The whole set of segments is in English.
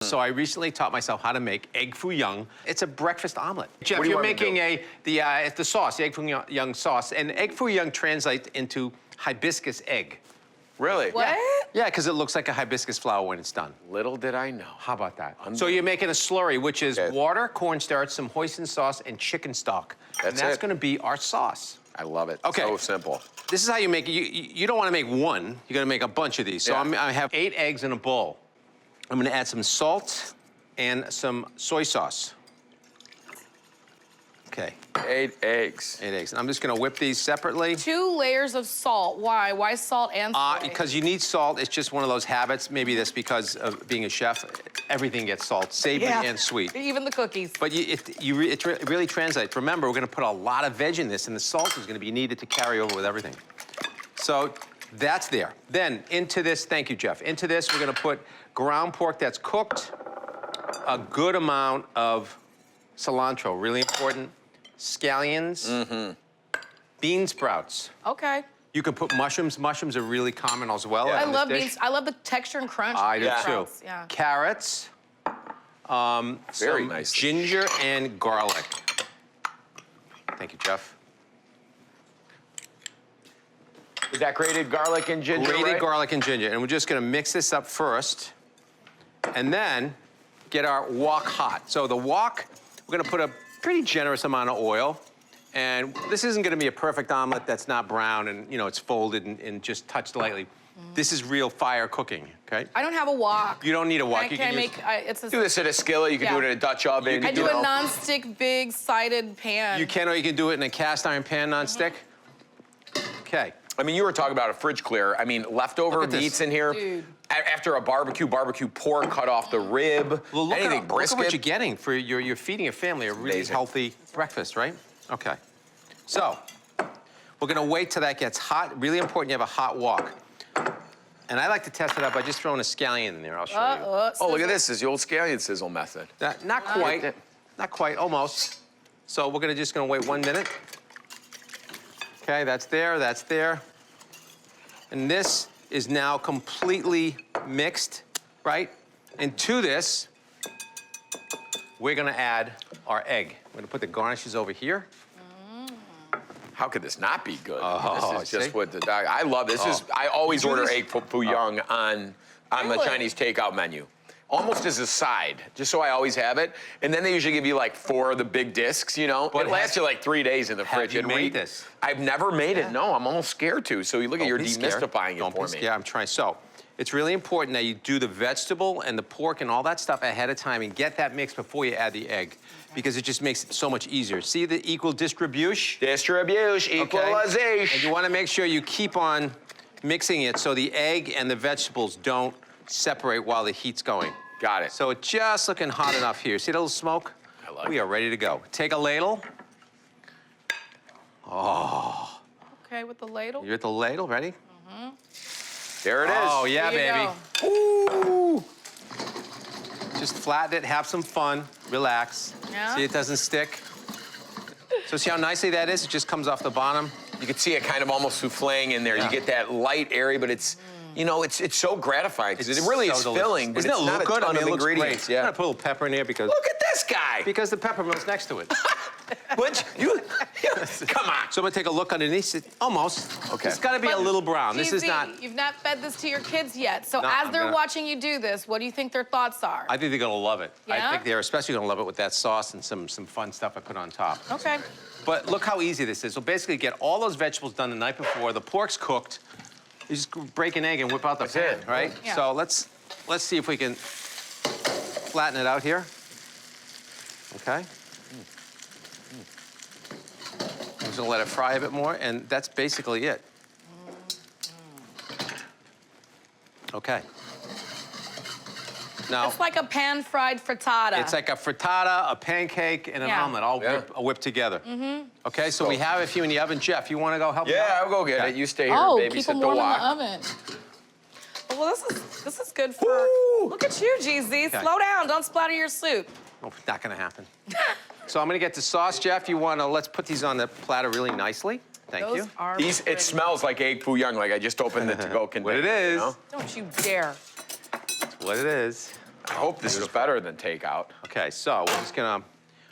So I recently taught myself how to make Egg Foo Young. It's a breakfast omelet. Jeff, you're making the sauce, the Egg Foo Young sauce, and Egg Foo Young translates into hibiscus egg. Really? What? Yeah, because it looks like a hibiscus flower when it's done. Little did I know. How about that? So you're making a slurry, which is water, cornstarch, some hoisin sauce, and chicken stock. That's going to be our sauce. I love it. Okay. So simple. This is how you make it. You don't want to make one. You're going to make a bunch of these. So I have 8 eggs in a bowl. I'm going to add some salt and some soy sauce. Okay. 8 eggs. 8 eggs. I'm just going to whip these separately. 2 layers of salt. Why? Why salt and soy? Because you need salt. It's just one of those habits. Maybe that's because of being a chef. Everything gets salt, savory and sweet. Even the cookies. But it really translates. Remember, we're going to put a lot of veg in this, and the salt is going to be needed to carry over with everything. So that's there. Then into this, thank you, Jeff. Into this, we're going to put ground pork that's cooked, a good amount of cilantro, really important, scallions, bean sprouts. Okay. You can put mushrooms. Mushrooms are really common as well. I love beans. I love the texture and crunch. I do too. Sprouts. Yeah. Carrots. Very some nice. Ginger and garlic. Thank you, Jeff. Is that grated garlic and ginger? Grated garlic and ginger. And we're just going to mix this up first. And then get our wok hot. So the wok, we're going to put a pretty generous amount of oil. And this isn't going to be a perfect omelet that's not brown and, you know, it's folded and just touched lightly. This is real fire cooking, okay? I don't have a wok. You don't need a wok. Do this in a skillet. You can do it in a Dutch oven. I do a non-stick, big sided pan. You can, or you can do it in a cast iron pan non-stick. Okay. I mean, you were talking about a fridge clear. I mean, leftover meats in here. Dude. After a barbecue pork, cut off the rib, Well, anything brisket. Look at what you're getting for you're feeding a family a really healthy breakfast, right? Okay. So, we're gonna wait till that gets hot. Really important you have a hot wok. And I like to test it out by just throwing a scallion in there. I'll show you. Oh, look at this. This is the old scallion sizzle method. Not quite. Not quite, almost. So we're just gonna wait 1 minute. Okay, that's there, that's there. And this is now completely mixed, right? And to this, we're gonna add our egg. We're gonna put the garnishes over here. How could this not be good? Oh, this is just what the dog. I love this. I always order Egg Foo Young on the Chinese takeout menu, almost as a side, just so I always have it. And then they usually give you like 4 of the big discs, you know. But it lasts you like 3 days in the fridge. Have you made this? I've never made it. No, I'm almost scared to. So you look at you're demystifying it for me. Yeah, I'm trying. So it's really important that you do the vegetable and the pork and all that stuff ahead of time and get that mix before you add the egg. Because it just makes it so much easier. See the equal distribution? Equalization. And you want to make sure you keep on mixing it so the egg and the vegetables don't separate while the heat's going. Got it. So it's just looking hot enough here. See that little smoke? I like it. We are ready to go. Take a ladle. Oh. Okay, with the ladle? You're at the ladle, ready? There it is. Oh, yeah, There baby. you Ooh. Just flatten it, have some fun, relax. Yeah. See, it doesn't stick. So see how nicely that is? It just comes off the bottom. You can see it kind of almost souffling in there. Yeah. You get that light area, but it's, you know, it's so gratifying because it really is delicious. filling, but Doesn't it's it not look a good? ton I mean, of it looks ingredients. great. Yeah. I'm gonna put a little pepper in there because Look at this guy. the peppermint's next to it. But come on. So I'm gonna take a look underneath. Almost. Okay. It's gotta be a little brown. This is GZ, not. You've not fed this to your kids yet. So No, as they're I'm watching you do this, what do you think their thoughts are? I think they're gonna love it. Yeah? I think they're especially gonna love it with that sauce and some fun stuff I put on top. Okay. But look how easy this is. So basically get all those vegetables done the night before. The pork's cooked. You just break an egg and whip out the pan, it. right? Yeah. So let's see if we can flatten it out here. Okay. I'm just gonna let it fry a bit more, and that's basically it. Okay. Now, It's like a pan-fried frittata. it's like a frittata, a pancake, and an omelet all whipped together. Okay, so we have a few in the oven. Jeff, you want to go help me out? Yeah, I'll go get it. You stay here and Oh, keep babysit them the warm in wok. the oven. Well, this is good for. Look at you, GZ. Okay. Slow down. Don't splatter your soup. Oh, not gonna happen. So I'm gonna get the sauce, Jeff. You wanna, let's put these on the platter really nicely. Thank Those you. are It pretty. smells like Egg Foo Young, like I just opened the to-go container. What it is. You know? Don't you dare. What it is. I hope this is better than takeout. Okay, so we're just gonna,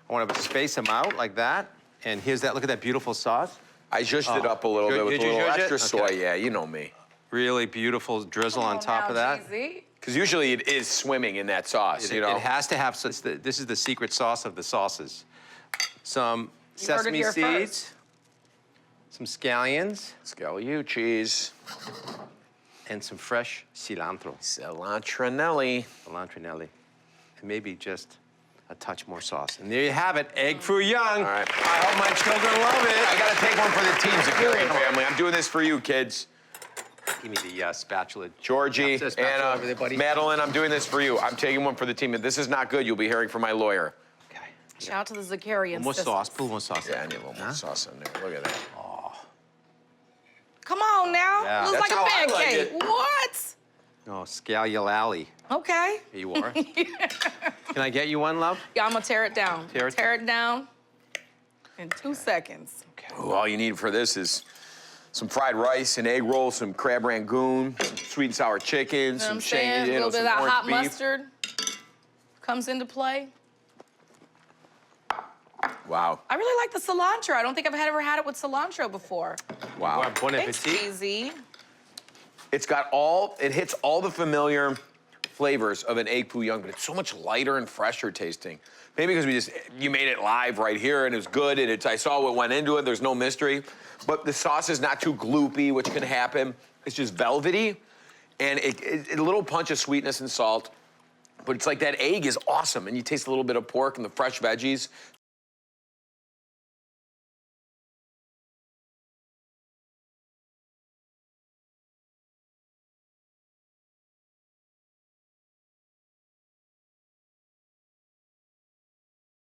I want to space them out like that. And here's that, look at that beautiful sauce. I zhuzhed it up a little bit with a Did you little zhuzh it? extra soy. Okay. Yeah, you know me. Really beautiful drizzle on top of that. Because usually it is swimming in that sauce, you know? It has to have, so this is the secret sauce of the sauces. Some You heard it sesame here seeds, first. some scallions, Scallion cheese. and some fresh cilantro. Cilantronelli. Cilantronelli. And maybe just a touch more sauce. And there you have it, Egg Foo Young. All right. I hope my children love I it. gotta take one for the team, Zakarian family. I'm doing this for you, kids. Give me the spatula. Georgie, That's the spatula over there, Anna, buddy. Madeline, I'm doing this for you. I'm taking one for the team. If this is not good, you'll be hearing from my lawyer. Okay. Shout out to the Zakarian More sisters. sauce, put more sauce. Yeah, I need a little more sauce in there. Look at that. Come on now. Yeah. Looks That's like a how I like pancake. it. What? Oh, scalliolali. Okay. Here you are. Can I get you one, love? Yeah, I'm gonna tear it down. Tear it down in 2 seconds. Ooh, all you need for this is some fried rice, an egg roll, some crab rangoon, some sweet and sour chicken, You know what some I'm saying? A little bit some of that orange hot beef. mustard comes into play. Wow, I really like the cilantro. I don't think I've ever had it with cilantro before. wow. Bon Thanks, appetit. easy. It hits all the familiar flavors of an Egg Foo Young, but it's so much lighter and fresher tasting. Maybe because you made it live right here and it was good and I saw what went into it, there's no mystery. But the sauce is not too gloopy, which can happen. It's just velvety and a little punch of sweetness and salt. But it's like that egg is awesome and you taste a little bit of pork and the fresh veggies.